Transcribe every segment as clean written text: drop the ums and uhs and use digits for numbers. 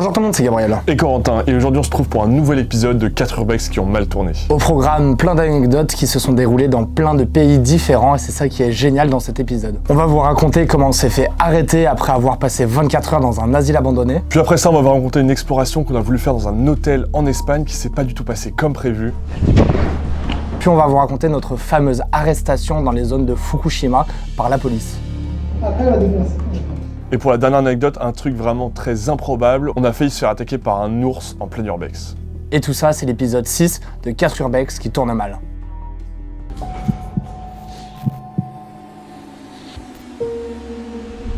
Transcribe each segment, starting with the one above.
Bonjour tout le monde, c'est Gabriel. Et Corentin, et aujourd'hui on se trouve pour un nouvel épisode de 4 urbex qui ont mal tourné. Au programme, plein d'anecdotes qui se sont déroulées dans plein de pays différents et c'est ça qui est génial dans cet épisode. On va vous raconter comment on s'est fait arrêter après avoir passé 24 heures dans un asile abandonné. Puis après ça, on va vous raconter une exploration qu'on a voulu faire dans un hôtel en Espagne qui s'est pas du tout passé comme prévu. Puis on va vous raconter notre fameuse arrestation dans les zones de Fukushima par la police. Et pour la dernière anecdote, un truc vraiment très improbable, on a failli se faire attaquer par un ours en plein urbex. Et tout ça, c'est l'épisode 6 de 4 urbex qui tourne mal.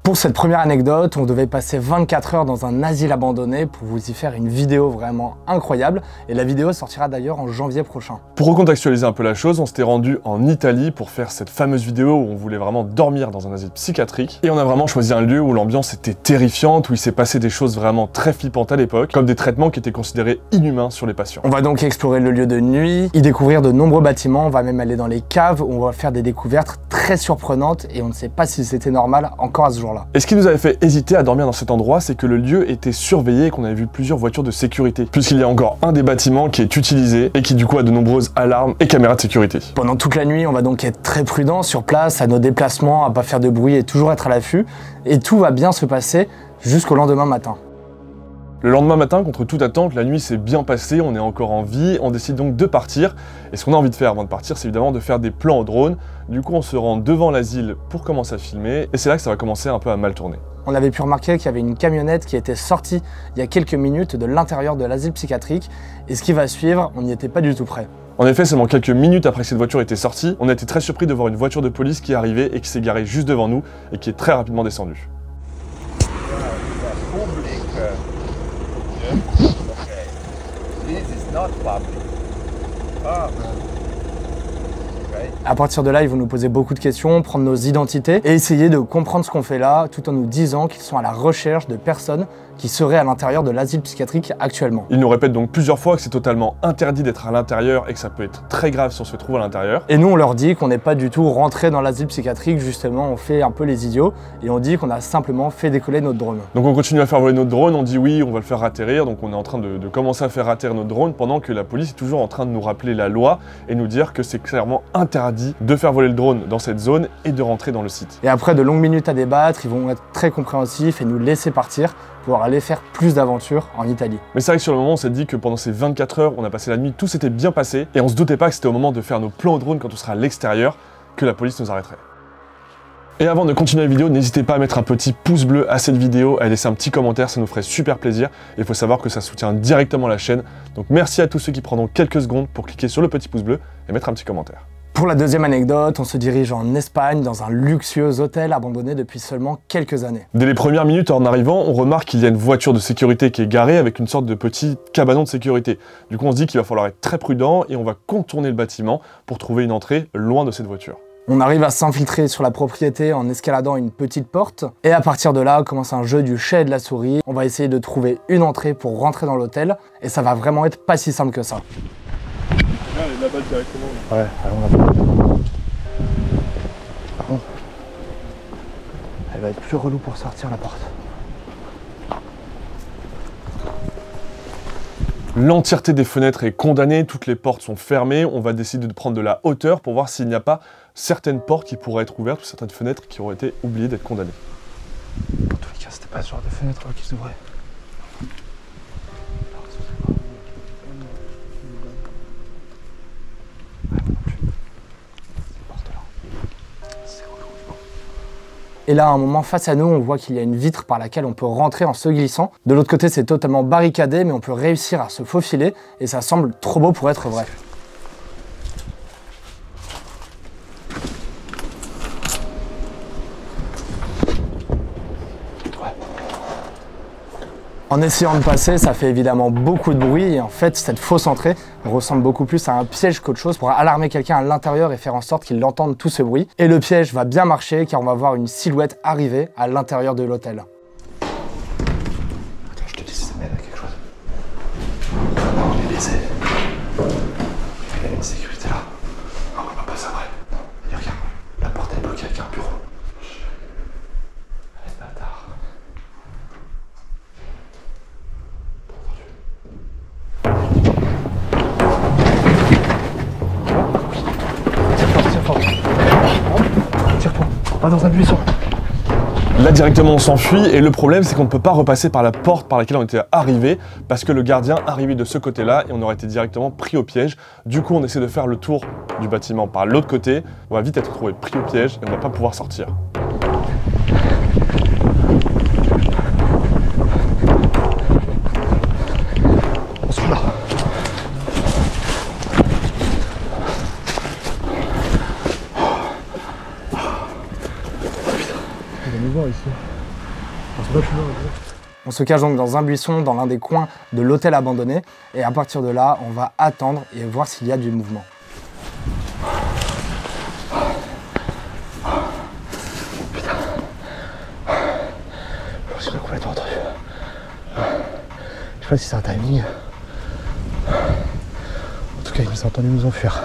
Pour cette première anecdote, on devait passer 24 heures dans un asile abandonné pour vous y faire une vidéo vraiment incroyable. Et la vidéo sortira d'ailleurs en janvier prochain. Pour recontextualiser un peu la chose, on s'était rendu en Italie pour faire cette fameuse vidéo où on voulait vraiment dormir dans un asile psychiatrique. Et on a vraiment choisi un lieu où l'ambiance était terrifiante, où il s'est passé des choses vraiment très flippantes à l'époque, comme des traitements qui étaient considérés inhumains sur les patients. On va donc explorer le lieu de nuit, y découvrir de nombreux bâtiments, on va même aller dans les caves où on va faire des découvertes très surprenantes et on ne sait pas si c'était normal encore à ce jour-là. Et ce qui nous avait fait hésiter à dormir dans cet endroit, c'est que le lieu était surveillé et qu'on avait vu plusieurs voitures de sécurité, puisqu'il y a encore un des bâtiments qui est utilisé et qui du coup a de nombreuses alarmes et caméras de sécurité. Pendant toute la nuit, on va donc être très prudent sur place, à nos déplacements, à pas faire de bruit et toujours être à l'affût. Et tout va bien se passer jusqu'au lendemain matin. Le lendemain matin, contre toute attente, la nuit s'est bien passée, on est encore en vie, on décide donc de partir. Et ce qu'on a envie de faire avant de partir, c'est évidemment de faire des plans au drone. Du coup, on se rend devant l'asile pour commencer à filmer, et c'est là que ça va commencer un peu à mal tourner. On avait pu remarquer qu'il y avait une camionnette qui était sortie il y a quelques minutes de l'intérieur de l'asile psychiatrique, et ce qui va suivre, on n'y était pas du tout prêt. En effet, seulement quelques minutes après que cette voiture était sortie, on a été très surpris de voir une voiture de police qui arrivait et qui s'est garée juste devant nous, et qui est très rapidement descendue. À partir de là, ils vont nous poser beaucoup de questions, prendre nos identités et essayer de comprendre ce qu'on fait là, tout en nous disant qu'ils sont à la recherche de personnes qui seraient à l'intérieur de l'asile psychiatrique actuellement. Ils nous répètent donc plusieurs fois que c'est totalement interdit d'être à l'intérieur et que ça peut être très grave si on se trouve à l'intérieur. Et nous, on leur dit qu'on n'est pas du tout rentré dans l'asile psychiatrique, justement, on fait un peu les idiots et on dit qu'on a simplement fait décoller notre drone. Donc on continue à faire voler notre drone, on dit oui, on va le faire atterrir, donc on est en train de commencer à faire atterrir notre drone pendant que la police est toujours en train de nous rappeler la loi et nous dire que c'est clairement interdit de faire voler le drone dans cette zone et de rentrer dans le site. Et après de longues minutes à débattre, ils vont être très compréhensifs et nous laisser partir pour aller faire plus d'aventures en Italie. Mais c'est vrai que sur le moment, on s'est dit que pendant ces 24 heures, on a passé la nuit, tout s'était bien passé, et on se doutait pas que c'était au moment de faire nos plans au drone quand on sera à l'extérieur que la police nous arrêterait. Et avant de continuer la vidéo, n'hésitez pas à mettre un petit pouce bleu à cette vidéo, à laisser un petit commentaire, ça nous ferait super plaisir. Et il faut savoir que ça soutient directement la chaîne. Donc merci à tous ceux qui prendront quelques secondes pour cliquer sur le petit pouce bleu et mettre un petit commentaire. Pour la deuxième anecdote, on se dirige en Espagne dans un luxueux hôtel abandonné depuis seulement quelques années. Dès les premières minutes en arrivant, on remarque qu'il y a une voiture de sécurité qui est garée avec une sorte de petit cabanon de sécurité. Du coup, on se dit qu'il va falloir être très prudent et on va contourner le bâtiment pour trouver une entrée loin de cette voiture. On arrive à s'infiltrer sur la propriété en escaladant une petite porte et à partir de là commence un jeu du chat et de la souris. On va essayer de trouver une entrée pour rentrer dans l'hôtel et ça va vraiment être pas si simple que ça. Là-bas directement. Ouais, allons là-bas. Par contre, elle va être plus relou pour sortir la porte. L'entièreté des fenêtres est condamnée, toutes les portes sont fermées. On va décider de prendre de la hauteur pour voir s'il n'y a pas certaines portes qui pourraient être ouvertes ou certaines fenêtres qui auraient été oubliées d'être condamnées. Dans tous les cas, c'était pas ce genre de fenêtre qui s'ouvrait. Et là, à un moment, face à nous, on voit qu'il y a une vitre par laquelle on peut rentrer en se glissant. De l'autre côté, c'est totalement barricadé, mais on peut réussir à se faufiler, et ça semble trop beau pour être vrai. En essayant de passer, ça fait évidemment beaucoup de bruit et en fait, cette fausse entrée ressemble beaucoup plus à un piège qu'autre chose pour alarmer quelqu'un à l'intérieur et faire en sorte qu'il entende tout ce bruit. Et le piège va bien marcher car on va voir une silhouette arriver à l'intérieur de l'hôtel. Attends, je te dis si ça m'aide à quelque chose. On est baisé. Il y a une sécurité là. Non, on va pas passer après. Et regarde, la porte est bloquée avec un bureau. Allez, bâtard. Va dans un buisson. Là directement on s'enfuit et le problème c'est qu'on ne peut pas repasser par la porte par laquelle on était arrivé parce que le gardien arrivait de ce côté-là et on aurait été directement pris au piège. Du coup on essaie de faire le tour du bâtiment par l'autre côté. On va vite être retrouvé pris au piège et on va pas pouvoir sortir. On se fout là. On se cache donc dans un buisson, dans l'un des coins de l'hôtel abandonné, et à partir de là, on va attendre et voir s'il y a du mouvement. Putain. Je suis complètement entendu. Je sais pas si c'est un timing. En tout cas, ils nous ont entendu nous enfuir.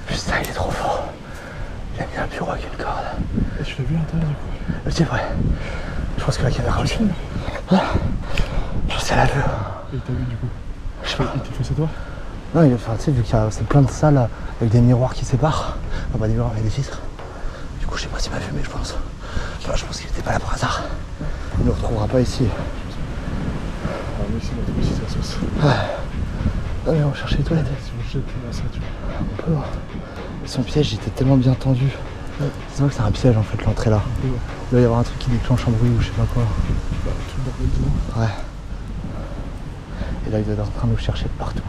Putain, il est trop fort. Il a mis un bureau avec une corde. Et tu l'as vu à l'intérieur du coup? C'est vrai. Je pense que la caméra aussi. Je sais, elle a vu. Et il t'a vu du coup? Je sais pas. Il t'a fait ça toi? Non, il a fait, tu sais, vu qu'il y a c'est plein de salles avec des miroirs qui séparent. Enfin, pas des miroirs, mais des vitres. Du coup, je sais pas s'il m'a vu, mais je pense. Enfin, je pense qu'il était pas là par hasard. Il ne nous retrouvera pas ici. Ah, mais ici, on va trouver ici sa sauce. Non, mais on va chercher les toilettes. Si on jette là, ça, tu vois. On peut. Son piège était tellement bien tendu. C'est vrai que c'est un piège en fait, l'entrée là. Il doit y avoir un truc qui déclenche un bruit ou je sais pas quoi. Bah, tout le bordel dedans. Ouais. Et là, il doit être en train de nous chercher de partout.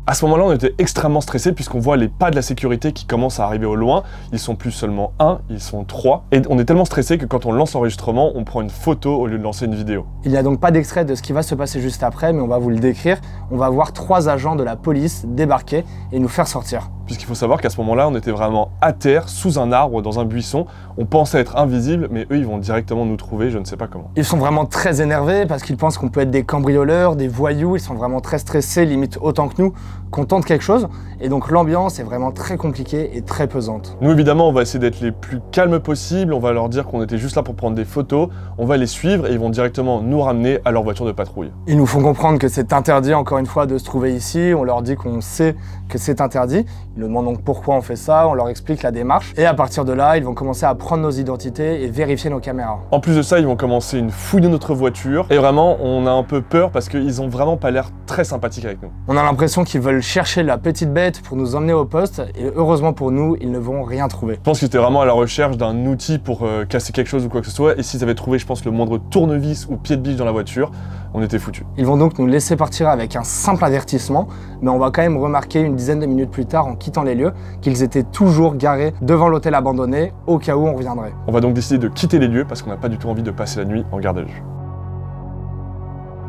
À ce moment-là, on était extrêmement stressés puisqu'on voit les pas de la sécurité qui commencent à arriver au loin. Ils sont plus seulement 1, ils sont 3. Et on est tellement stressés que quand on lance l'enregistrement, on prend une photo au lieu de lancer une vidéo. Il n'y a donc pas d'extrait de ce qui va se passer juste après, mais on va vous le décrire. On va voir 3 agents de la police débarquer et nous faire sortir. Puisqu'il faut savoir qu'à ce moment-là, on était vraiment à terre, sous un arbre, dans un buisson. On pensait être invisibles, mais eux, ils vont directement nous trouver, je ne sais pas comment. Ils sont vraiment très énervés parce qu'ils pensent qu'on peut être des cambrioleurs, des voyous. Ils sont vraiment très stressés, limite autant que nous, qu'on tente quelque chose. Et donc l'ambiance est vraiment très compliquée et très pesante. Nous, évidemment, on va essayer d'être les plus calmes possibles. On va leur dire qu'on était juste là pour prendre des photos. On va les suivre et ils vont directement nous ramener à leur voiture de patrouille. Ils nous font comprendre que c'est interdit, encore une fois, de se trouver ici. On leur dit qu'on sait que c'est interdit. Ils nous demandent donc pourquoi on fait ça. On leur explique la démarche. Et à partir de là, ils vont commencer à prendre nos identités et vérifier nos caméras. En plus de ça, ils vont commencer une fouille de notre voiture. Et vraiment, on a un peu peur parce qu'ils ont vraiment pas l'air très sympathiques avec nous. On a l'impression qu'ils veulent chercher la petite bête pour nous emmener au poste. Et heureusement pour nous, ils ne vont rien trouver. Je pense qu'ils étaient vraiment à la recherche d'un outil pour casser quelque chose ou quoi que ce soit. Et s'ils avaient trouvé, je pense, le moindre tournevis ou pied de biche dans la voiture, on était foutus. Ils vont donc nous laisser partir avec un simple avertissement, mais on va quand même remarquer une dizaine de minutes plus tard, en quittant les lieux, qu'ils étaient toujours garés devant l'hôtel abandonné, au cas où on reviendrait. On va donc décider de quitter les lieux parce qu'on n'a pas du tout envie de passer la nuit en garde à vue.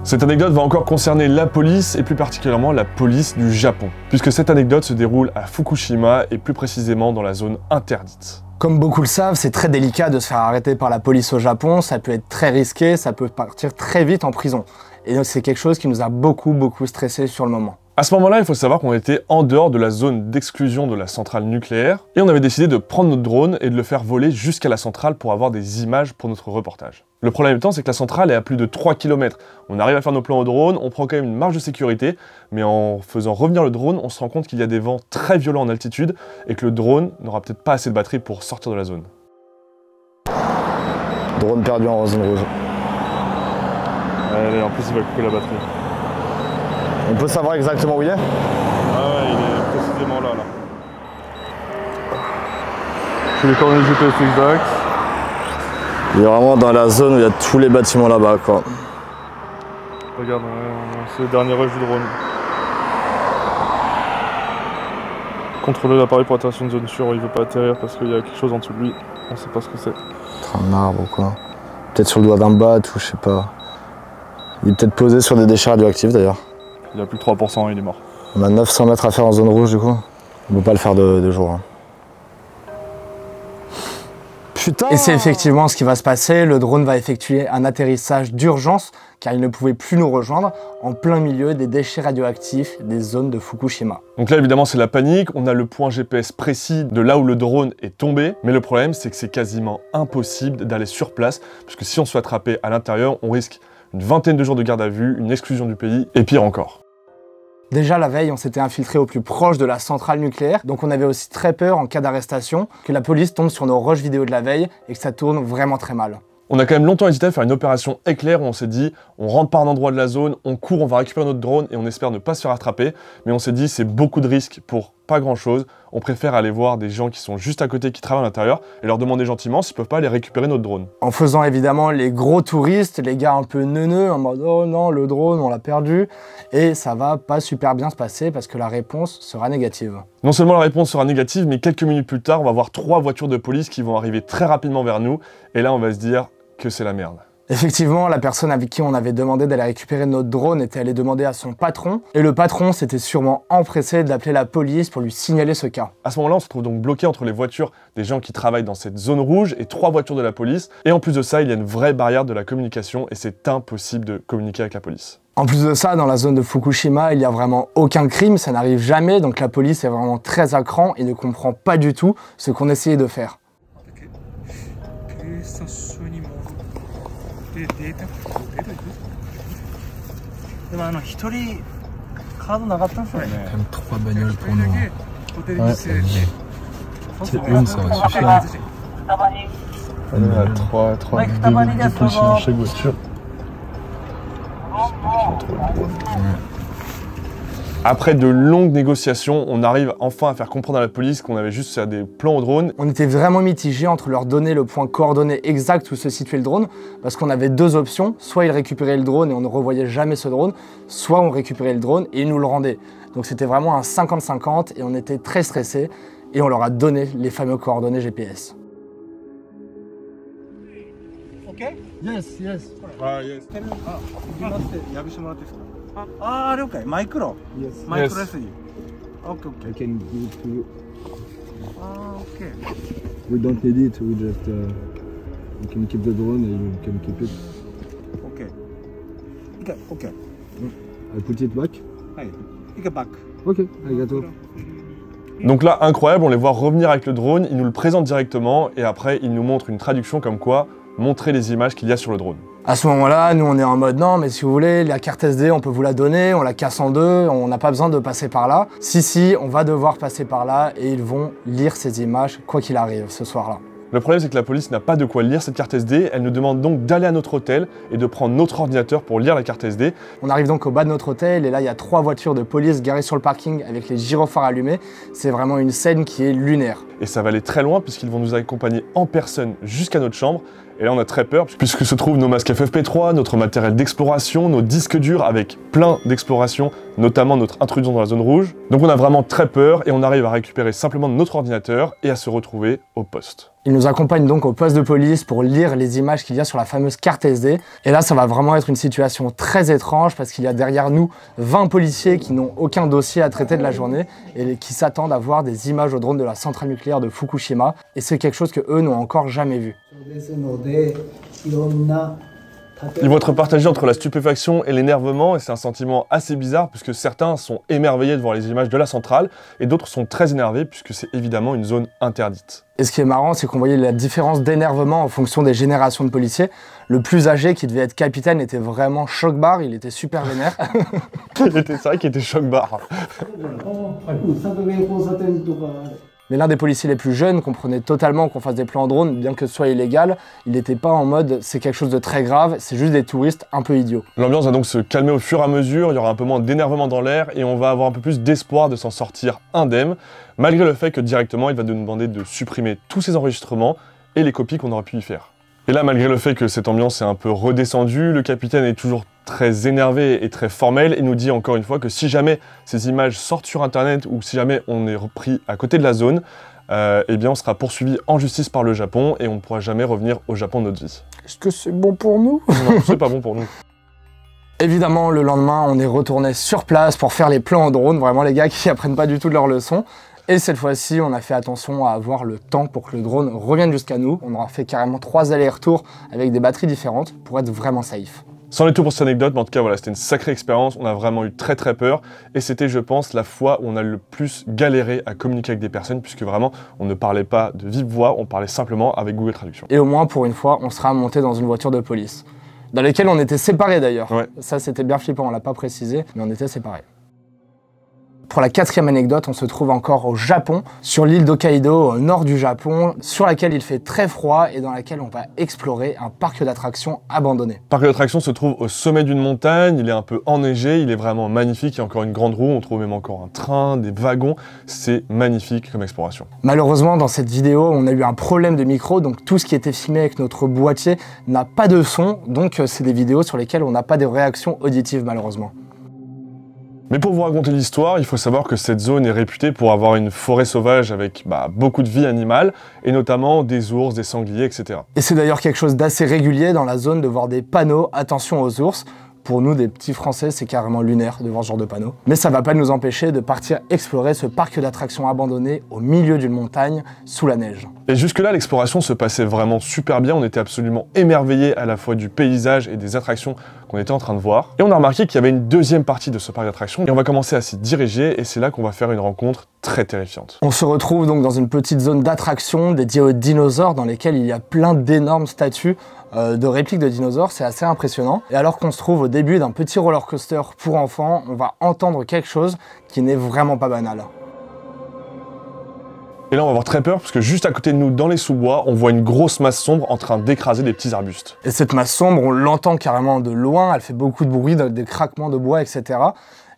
Cette anecdote va encore concerner la police et plus particulièrement la police du Japon, puisque cette anecdote se déroule à Fukushima et plus précisément dans la zone interdite. Comme beaucoup le savent, c'est très délicat de se faire arrêter par la police au Japon, ça peut être très risqué, ça peut partir très vite en prison. Et donc c'est quelque chose qui nous a beaucoup stressé sur le moment. À ce moment-là, il faut savoir qu'on était en dehors de la zone d'exclusion de la centrale nucléaire et on avait décidé de prendre notre drone et de le faire voler jusqu'à la centrale pour avoir des images pour notre reportage. Le problème étant, c'est que la centrale est à plus de 3 km. On arrive à faire nos plans au drone, on prend quand même une marge de sécurité, mais en faisant revenir le drone, on se rend compte qu'il y a des vents très violents en altitude et que le drone n'aura peut-être pas assez de batterie pour sortir de la zone. Drone perdu en zone rouge. Allez, en plus il va couper la batterie. On peut savoir exactement où il est? Ah ouais, il est précisément là. C'est les coordonnées GPS exactes. Il est vraiment dans la zone où il y a tous les bâtiments là-bas, quoi. Regarde, c'est le dernier rush du drone. Contrôler l'appareil pour atterrir sur une zone sûre, il veut pas atterrir parce qu'il y a quelque chose en dessous de lui. On sait pas ce que c'est. Un arbre ou quoi. Peut-être sur le doigt d'un bat ou je sais pas. Il est peut-être posé sur des déchets radioactifs d'ailleurs. Il a plus que 3%, il est mort. On a 900 mètres à faire en zone rouge du coup. On peut pas le faire de jour. Hein. Putain! Et c'est effectivement ce qui va se passer, le drone va effectuer un atterrissage d'urgence car il ne pouvait plus nous rejoindre en plein milieu des déchets radioactifs des zones de Fukushima. Donc là évidemment c'est la panique, on a le point GPS précis de là où le drone est tombé, mais le problème c'est que c'est quasiment impossible d'aller sur place, puisque si on se fait attraper à l'intérieur, on risque une vingtaine de jours de garde à vue, une exclusion du pays, et pire encore. Déjà la veille, on s'était infiltré au plus proche de la centrale nucléaire, donc on avait aussi très peur en cas d'arrestation que la police tombe sur nos rushs vidéo de la veille et que ça tourne vraiment très mal. On a quand même longtemps hésité à faire une opération éclair où on s'est dit on rentre par un endroit de la zone, on court, on va récupérer notre drone et on espère ne pas se faire attraper. Mais on s'est dit c'est beaucoup de risques pour pas grand chose. On préfère aller voir des gens qui sont juste à côté, qui travaillent à l'intérieur et leur demander gentiment s'ils peuvent pas aller récupérer notre drone. En faisant évidemment les gros touristes, les gars un peu neuneux, en mode oh non le drone on l'a perdu. Et ça va pas super bien se passer parce que la réponse sera négative. Non seulement la réponse sera négative, mais quelques minutes plus tard, on va voir 3 voitures de police qui vont arriver très rapidement vers nous. Et là on va se dire que c'est la merde. Effectivement, la personne avec qui on avait demandé d'aller récupérer notre drone était allée demander à son patron, et le patron s'était sûrement empressé d'appeler la police pour lui signaler ce cas. À ce moment-là, on se trouve donc bloqué entre les voitures des gens qui travaillent dans cette zone rouge et 3 voitures de la police, et en plus de ça, il y a une vraie barrière de la communication, et c'est impossible de communiquer avec la police. En plus de ça, dans la zone de Fukushima, il n'y a vraiment aucun crime, ça n'arrive jamais, donc la police est vraiment très à cran et ne comprend pas du tout ce qu'on essayait de faire. 3 bagnoles pour nous. Ouais, c'est une, ça va suffire. On est à 3 deux policiers dans chaque voiture. Après de longues négociations, on arrive enfin à faire comprendre à la police qu'on avait juste fait des plans au drone. On était vraiment mitigés entre leur donner le point coordonné exact où se situait le drone, parce qu'on avait 2 options, soit ils récupéraient le drone et on ne revoyait jamais ce drone, soit on récupérait le drone et ils nous le rendaient. Donc c'était vraiment un 50-50 et on était très stressés et on leur a donné les fameux coordonnées GPS. OK? Yes, yes. Yes. Ah, okay. Micro. Yes. Micro Yes. SD. Okay, okay. I can give it to you. Ah, okay. We don't need it, we just you can keep the drone and you can keep it. Okay. Okay, okay. I put it back. Hey, take it back. Okay, I got it. Donc là, incroyable, on les voit revenir avec le drone, ils nous le présentent directement et après ils nous montrent une traduction comme quoi montrer les images qu'il y a sur le drone. À ce moment-là, nous on est en mode non, mais si vous voulez, la carte SD, on peut vous la donner, on la casse en 2, on n'a pas besoin de passer par là. Si, on va devoir passer par là et ils vont lire ces images quoi qu'il arrive ce soir-là. Le problème, c'est que la police n'a pas de quoi lire cette carte SD, elle nous demande donc d'aller à notre hôtel et de prendre notre ordinateur pour lire la carte SD. On arrive donc au bas de notre hôtel et là il y a 3 voitures de police garées sur le parking avec les gyrophares allumés. C'est vraiment une scène qui est lunaire. Et ça va aller très loin puisqu'ils vont nous accompagner en personne jusqu'à notre chambre. Et là on a très peur puisque se trouvent nos masques FFP3, notre matériel d'exploration, nos disques durs avec plein d'exploration, notamment notre intrusion dans la zone rouge. Donc on a vraiment très peur et on arrive à récupérer simplement notre ordinateur et à se retrouver au poste. Ils nous accompagnent donc au poste de police pour lire les images qu'il y a sur la fameuse carte SD. Et là, ça va vraiment être une situation très étrange parce qu'il y a derrière nous 20 policiers qui n'ont aucun dossier à traiter de la journée et qui s'attendent à voir des images au drone de la centrale nucléaire de Fukushima. Et c'est quelque chose que eux n'ont encore jamais vu. Ils vont être partagés entre la stupéfaction et l'énervement et c'est un sentiment assez bizarre puisque certains sont émerveillés de voir les images de la centrale et d'autres sont très énervés puisque c'est évidemment une zone interdite. Et ce qui est marrant, c'est qu'on voyait la différence d'énervement en fonction des générations de policiers. Le plus âgé, qui devait être capitaine, était vraiment choc-barre, il était super vénère. C'est vrai qu'il était choc-barre. Mais l'un des policiers les plus jeunes comprenait totalement qu'on fasse des plans en drone, bien que ce soit illégal. Il n'était pas en mode c'est quelque chose de très grave, c'est juste des touristes un peu idiots. L'ambiance va donc se calmer au fur et à mesure, il y aura un peu moins d'énervement dans l'air et on va avoir un peu plus d'espoir de s'en sortir indemne, malgré le fait que directement il va nous demander de supprimer tous ces enregistrements et les copies qu'on aurait pu y faire. Et là, malgré le fait que cette ambiance est un peu redescendue, le capitaine est toujours très énervé et très formel et nous dit encore une fois que si jamais ces images sortent sur internet ou si jamais on est repris à côté de la zone, eh bien on sera poursuivi en justice par le Japon et on ne pourra jamais revenir au Japon de notre vie. Est-ce que c'est bon pour nous? Non, c'est pas bon pour nous. Évidemment, le lendemain, on est retourné sur place pour faire les plans en drone, vraiment les gars qui apprennent pas du tout de leurs leçons. Et cette fois-ci, on a fait attention à avoir le temps pour que le drone revienne jusqu'à nous. On aura fait carrément 3 allers-retours avec des batteries différentes pour être vraiment safe. C'en est tout pour cette anecdote, mais en tout cas voilà, c'était une sacrée expérience, on a vraiment eu très peur, et c'était je pense la fois où on a le plus galéré à communiquer avec des personnes, puisque vraiment on ne parlait pas de vive voix, on parlait simplement avec Google Traduction. Et au moins pour une fois, on sera monté dans une voiture de police. Dans lesquels on était séparés d'ailleurs. Ouais. Ça c'était bien flippant, on l'a pas précisé, mais on était séparés. Pour la 4e anecdote, on se trouve encore au Japon, sur l'île d'Hokkaido, au nord du Japon, sur laquelle il fait très froid et dans laquelle on va explorer un parc d'attractions abandonné. Le parc d'attractions se trouve au sommet d'une montagne, il est un peu enneigé, il est vraiment magnifique, il y a encore une grande roue, on trouve même encore un train, des wagons, c'est magnifique comme exploration. Malheureusement, dans cette vidéo, on a eu un problème de micro, donc tout ce qui était filmé avec notre boîtier n'a pas de son, donc c'est des vidéos sur lesquelles on n'a pas de réaction auditive malheureusement. Mais pour vous raconter l'histoire, il faut savoir que cette zone est réputée pour avoir une forêt sauvage avec beaucoup de vie animale, et notamment des ours, des sangliers, etc. Et c'est d'ailleurs quelque chose d'assez régulier dans la zone de voir des panneaux « Attention aux ours ». Pour nous, des petits Français, c'est carrément lunaire de voir ce genre de panneau. Mais ça va pas nous empêcher de partir explorer ce parc d'attractions abandonné au milieu d'une montagne, sous la neige. Et jusque-là, l'exploration se passait vraiment super bien, on était absolument émerveillés à la fois du paysage et des attractions qu'on était en train de voir. Et on a remarqué qu'il y avait une deuxième partie de ce parc d'attractions, et on va commencer à s'y diriger, et c'est là qu'on va faire une rencontre très terrifiante. On se retrouve donc dans une petite zone d'attraction dédiée aux dinosaures, dans lesquelles il y a plein d'énormes statues de répliques de dinosaures, c'est assez impressionnant. Et alors qu'on se trouve au début d'un petit roller coaster pour enfants, on va entendre quelque chose qui n'est vraiment pas banal. Et là on va avoir très peur parce que juste à côté de nous, dans les sous-bois, on voit une grosse masse sombre en train d'écraser des petits arbustes. Et cette masse sombre, on l'entend carrément de loin, elle fait beaucoup de bruit, des craquements de bois, etc.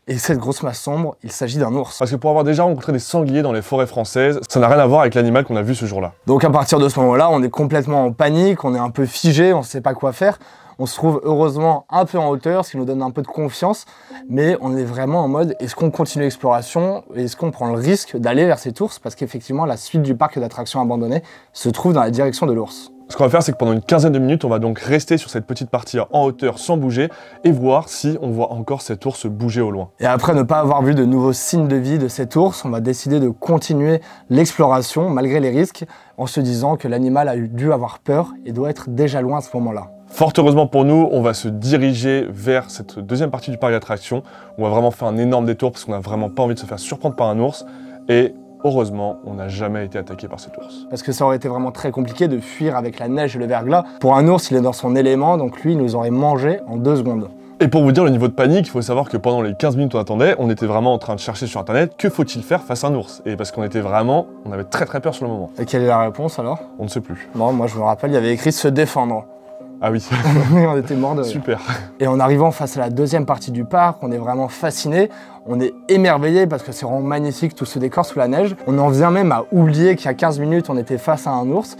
Et cette grosse masse sombre, il s'agit d'un ours. Parce que pour avoir déjà rencontré des sangliers dans les forêts françaises, ça n'a rien à voir avec l'animal qu'on a vu ce jour-là. Donc à partir de ce moment-là, on est complètement en panique, on est un peu figé, on ne sait pas quoi faire. On se trouve heureusement un peu en hauteur, ce qui nous donne un peu de confiance, mais on est vraiment en mode, est-ce qu'on continue l'exploration? Est-ce qu'on prend le risque d'aller vers cet ours? Parce qu'effectivement, la suite du parc d'attractions abandonné se trouve dans la direction de l'ours. Ce qu'on va faire, c'est que pendant une quinzaine de minutes, on va donc rester sur cette petite partie en hauteur sans bouger et voir si on voit encore cet ours bouger au loin. Et après ne pas avoir vu de nouveaux signes de vie de cet ours, on va décider de continuer l'exploration malgré les risques en se disant que l'animal a dû avoir peur et doit être déjà loin à ce moment-là. Fort heureusement pour nous, on va se diriger vers cette deuxième partie du parc d'attractions. On va vraiment faire un énorme détour parce qu'on n'a vraiment pas envie de se faire surprendre par un ours. Et heureusement, on n'a jamais été attaqué par cet ours. Parce que ça aurait été vraiment très compliqué de fuir avec la neige et le verglas. Pour un ours, il est dans son élément, donc lui, il nous aurait mangé en 2 secondes. Et pour vous dire le niveau de panique, il faut savoir que pendant les 15 minutes où on attendait, on était vraiment en train de chercher sur internet que faut-il faire face à un ours. Et parce qu'on était vraiment, on avait très peur sur le moment. Et quelle est la réponse alors? On ne sait plus. Bon, moi je me rappelle, il y avait écrit se défendre. Ah oui. On était morts de rire. Super. Et en arrivant face à la deuxième partie du parc, on est vraiment fasciné, on est émerveillé parce que c'est vraiment magnifique tout ce décor sous la neige. On en vient même à oublier qu'il y a 15 minutes, on était face à un ours.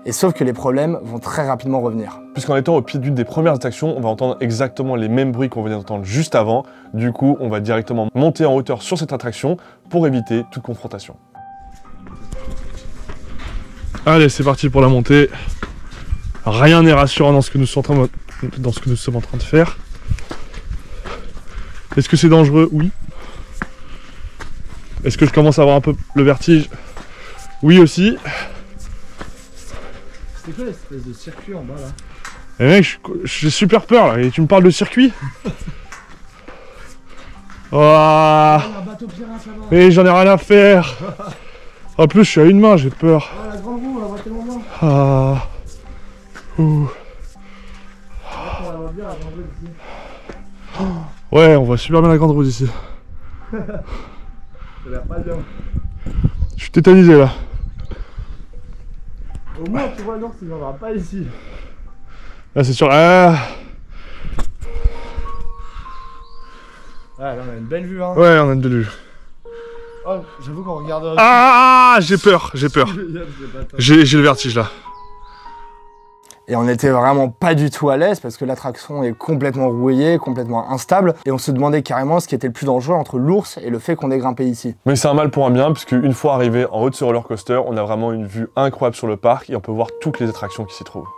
Et sauf que les problèmes vont très rapidement revenir. Puisqu'en étant au pied d'une des premières attractions, on va entendre exactement les mêmes bruits qu'on venait d'entendre juste avant. Du coup, on va directement monter en hauteur sur cette attraction pour éviter toute confrontation. Allez, c'est parti pour la montée. Rien n'est rassurant dans ce que nous sommes en train de faire. Est-ce que c'est dangereux? Oui. Est-ce que je commence à avoir un peu le vertige? Oui aussi. C'est quoi l'espèce de circuit en bas là? Eh mec, j'ai super peur là, et tu me parles de circuit? Oh, Un bateau pirate là-bas. mais j'en ai rien à faire. En plus, je suis à une main, j'ai peur. Ah, la grande roue, on la voit tellement bien. Ah. Ouh. On la voit bien, la grande roue ici. Ouais, on voit super bien la grande roue d'ici. Ça a l'air pas bien. Je suis tétanisé là. Au moins, tu vois, l'ours, il viendra pas ici. Là, c'est sûr. Ah. Ah, là, on a une belle vue, hein. Ouais, on a une de vue. Oh, j'avoue qu'on regarde. Ah, j'ai peur. J'ai le vertige là. Et on n'était vraiment pas du tout à l'aise parce que l'attraction est complètement rouillée, complètement instable. Et on se demandait carrément ce qui était le plus dangereux entre l'ours et le fait qu'on ait grimpé ici. Mais c'est un mal pour un bien, puisque une fois arrivé en haut de ce roller coaster, on a vraiment une vue incroyable sur le parc et on peut voir toutes les attractions qui s'y trouvent.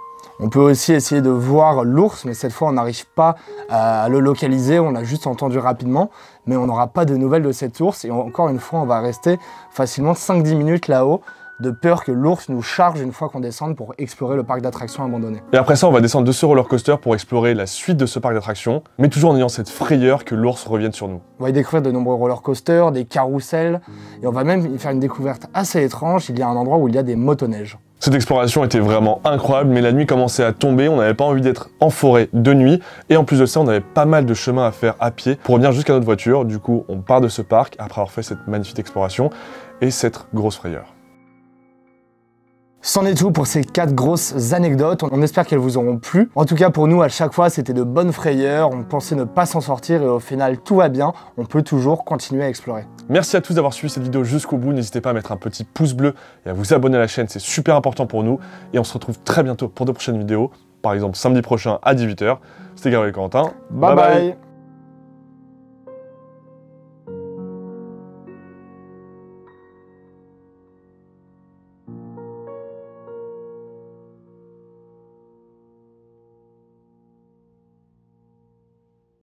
On peut aussi essayer de voir l'ours, mais cette fois on n'arrive pas à le localiser, on l'a juste entendu rapidement, mais on n'aura pas de nouvelles de cet ours. Et encore une fois, on va rester facilement 5-10 minutes là-haut, de peur que l'ours nous charge une fois qu'on descende pour explorer le parc d'attractions abandonné. Et après ça, on va descendre de ce roller coaster pour explorer la suite de ce parc d'attractions, mais toujours en ayant cette frayeur que l'ours revienne sur nous. On va y découvrir de nombreux roller coasters, des carrousels, et on va même y faire une découverte assez étrange, il y a un endroit où il y a des motoneiges. Cette exploration était vraiment incroyable, mais la nuit commençait à tomber, on n'avait pas envie d'être en forêt de nuit, et en plus de ça, on avait pas mal de chemin à faire à pied pour revenir jusqu'à notre voiture. Du coup, on part de ce parc après avoir fait cette magnifique exploration et cette grosse frayeur. C'en est tout pour ces 4 grosses anecdotes, on espère qu'elles vous auront plu. En tout cas pour nous à chaque fois c'était de bonnes frayeurs, on pensait ne pas s'en sortir et au final tout va bien, on peut toujours continuer à explorer. Merci à tous d'avoir suivi cette vidéo jusqu'au bout, n'hésitez pas à mettre un petit pouce bleu et à vous abonner à la chaîne, c'est super important pour nous. Et on se retrouve très bientôt pour de prochaines vidéos, par exemple samedi prochain à 18 h. C'était Gabriel Corentin, Bye bye.